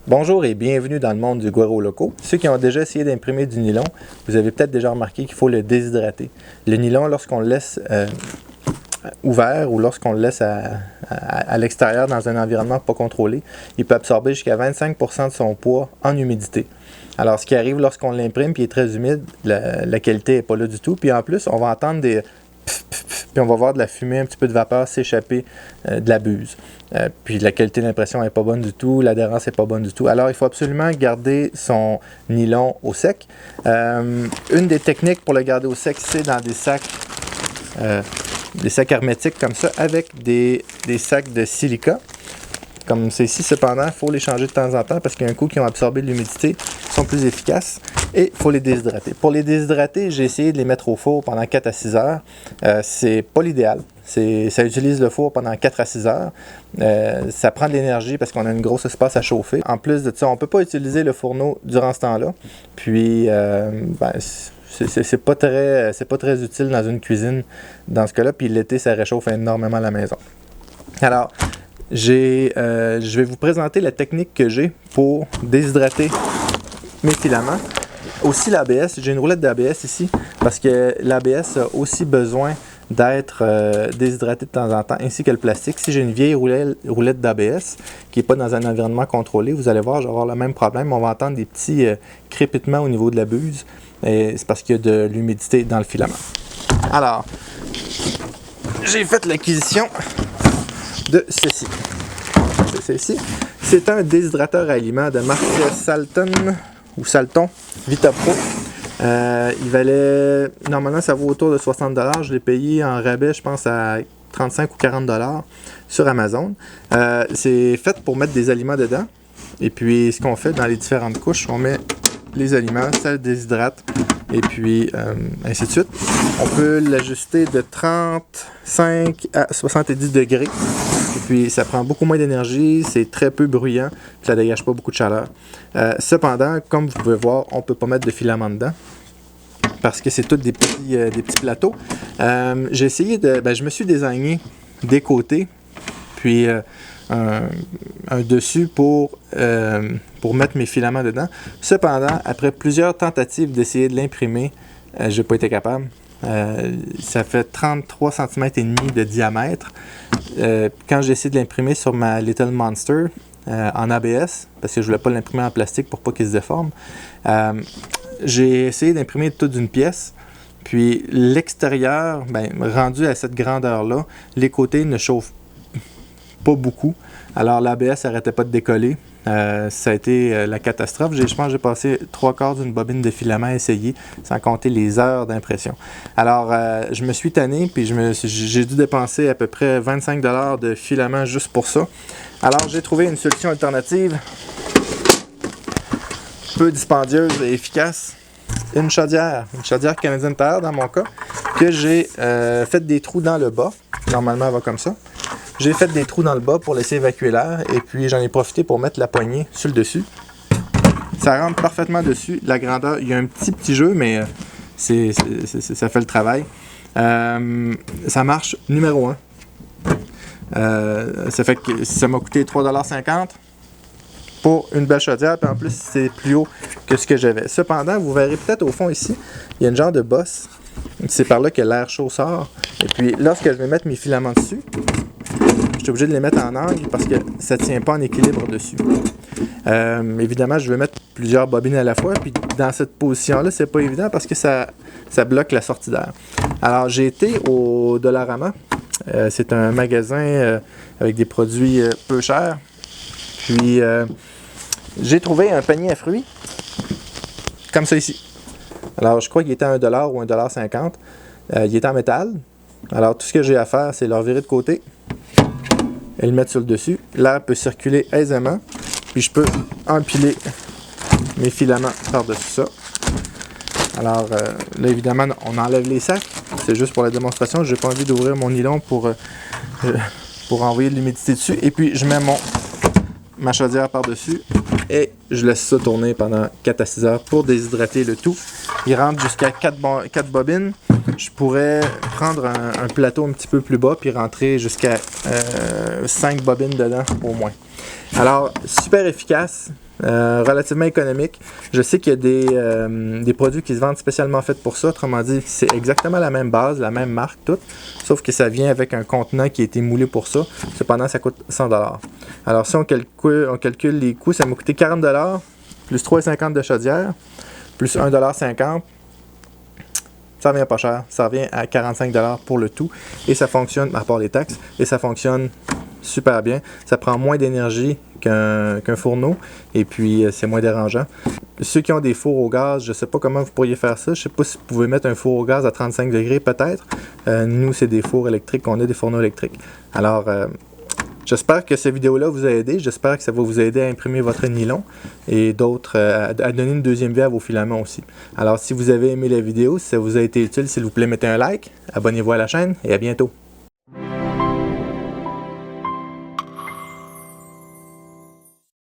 Bonjour et bienvenue dans le monde du Guero Loco. Ceux qui ont déjà essayé d'imprimer du nylon, vous avez peut-être déjà remarqué qu'il faut le déshydrater. Le nylon, lorsqu'on le laisse ouvert ou lorsqu'on le laisse à l'extérieur dans un environnement pas contrôlé, il peut absorber jusqu'à 25% de son poids en humidité. Alors, ce qui arrive lorsqu'on l'imprime et il est très humide, la qualité n'est pas là du tout. Puis en plus, on va entendre des puis on va voir de la fumée, un petit peu de vapeur s'échapper de la buse. Puis la qualité de l'impression n'est pas bonne du tout, l'adhérence n'est pas bonne du tout. Alors il faut absolument garder son nylon au sec. Une des techniques pour le garder au sec, c'est dans des sacs hermétiques comme ça, avec des sacs de silica. Comme ceci, cependant, il faut les changer de temps en temps parce qu'un coup qu'ils ont absorbé de l'humidité, ils sont plus efficaces et il faut les déshydrater. Pour les déshydrater, j'ai essayé de les mettre au four pendant 4 à 6 heures. C'est pas l'idéal. Ça utilise le four pendant 4 à 6 heures. Ça prend de l'énergie parce qu'on a une grosse espace à chauffer. En plus de ça, on ne peut pas utiliser le fourneau durant ce temps-là. Puis, c'est pas très utile dans une cuisine dans ce cas-là. Puis l'été, ça réchauffe énormément la maison. Alors, je vais vous présenter la technique que j'ai pour déshydrater mes filaments. Aussi l'ABS, j'ai une roulette d'ABS ici parce que l'ABS a aussi besoin d'être déshydraté de temps en temps, ainsi que le plastique. Si j'ai une vieille roulette d'ABS qui n'est pas dans un environnement contrôlé, vous allez voir, je vais avoir le même problème. On va entendre des petits crépitements au niveau de la buse. Et c'est parce qu'il y a de l'humidité dans le filament. Alors, j'ai fait l'acquisition de ceci. C'est un déshydrateur à aliments de marque Salton VitaPro. Il valait, normalement ça vaut autour de 60$. Je l'ai payé en rabais, je pense à 35 ou 40$ sur Amazon. C'est fait pour mettre des aliments dedans. Et puis ce qu'on fait dans les différentes couches, on met les aliments, ça le déshydrate. Et puis, ainsi de suite. On peut l'ajuster de 35 à 70 degrés. Et puis, ça prend beaucoup moins d'énergie, c'est très peu bruyant, puis ça ne dégage pas beaucoup de chaleur. Cependant, comme vous pouvez voir, on ne peut pas mettre de filament dedans, parce que c'est tous des petits plateaux. J'ai essayé je me suis désigné des côtés, puis un dessus pour mettre mes filaments dedans. Cependant, après plusieurs tentatives d'essayer de l'imprimer, j'ai pas été capable. Ça fait 33 cm et demi de diamètre. Quand j'ai essayé de l'imprimer sur ma Little Monster en ABS, parce que je voulais pas l'imprimer en plastique pour pas qu'il se déforme, j'ai essayé d'imprimer toute d'une pièce. Puis l'extérieur, rendu à cette grandeur-là, les côtés ne chauffent pas beaucoup. Alors l'ABS n'arrêtait pas de décoller. Ça a été la catastrophe. Je pense que j'ai passé 3/4 d'une bobine de filament à essayer, sans compter les heures d'impression. Alors, je me suis tanné, puis j'ai dû dépenser à peu près 25$ de filament juste pour ça. Alors, j'ai trouvé une solution alternative, peu dispendieuse et efficace. Une chaudière Canadian Tire dans mon cas, que j'ai fait des trous dans le bas. Normalement, elle va comme ça. J'ai fait des trous dans le bas pour laisser évacuer l'air et puis j'en ai profité pour mettre la poignée sur le dessus. Ça rentre parfaitement dessus. La grandeur, il y a un petit jeu, mais ça fait le travail. Ça marche numéro 1. Ça fait que ça m'a coûté 3,50$ pour une belle chaudière, puis en plus c'est plus haut que ce que j'avais. Cependant, vous verrez peut-être au fond ici, il y a une genre de bosse. C'est par là que l'air chaud sort. Et puis lorsque je vais mettre mes filaments dessus, je suis obligé de les mettre en angle parce que ça ne tient pas en équilibre dessus. Évidemment, je vais mettre plusieurs bobines à la fois. Puis dans cette position-là, c'est pas évident parce que ça bloque la sortie d'air. Alors, j'ai été au Dollarama. C'est un magasin avec des produits peu chers. Puis, j'ai trouvé un panier à fruits comme ça ici. Alors, je crois qu'il était à 1$ ou 1,50$. Il est en métal. Alors, tout ce que j'ai à faire, c'est le revirer de côté et le mettre sur le dessus. L'air peut circuler aisément. Puis je peux empiler mes filaments par-dessus ça. Alors là, évidemment, on enlève les sacs. C'est juste pour la démonstration. Je n'ai pas envie d'ouvrir mon nylon pour envoyer de l'humidité dessus. Et puis, je mets ma chaudière par-dessus et je laisse ça tourner pendant 4 à 6 heures pour déshydrater le tout. Il rentre jusqu'à 4 bobines. Je pourrais prendre un plateau un petit peu plus bas puis rentrer jusqu'à 5 bobines dedans au moins. Alors, super efficace. relativement économique. Je sais qu'il y a des produits qui se vendent spécialement faits pour ça. Autrement dit, c'est exactement la même base, la même marque, tout. Sauf que ça vient avec un contenant qui a été moulé pour ça. Cependant, ça coûte 100$. Alors, si on calcule les coûts, ça m'a coûté 40$, plus 3,50$ de chaudière, plus 1,50$. Ça revient pas cher. Ça revient à 45$ pour le tout. Et ça fonctionne, à part les taxes, et ça fonctionne super bien. Ça prend moins d'énergie qu'un fourneau. Et puis, c'est moins dérangeant. Ceux qui ont des fours au gaz, je ne sais pas comment vous pourriez faire ça. Je ne sais pas si vous pouvez mettre un four au gaz à 35 degrés, peut-être. Nous, c'est des fours électriques. On a des fourneaux électriques. Alors, j'espère que cette vidéo-là vous a aidé. J'espère que ça va vous aider à imprimer votre nylon et d'autres, à donner une deuxième vie à vos filaments aussi. Alors, si vous avez aimé la vidéo, si ça vous a été utile, s'il vous plaît, mettez un like, abonnez-vous à la chaîne et à bientôt.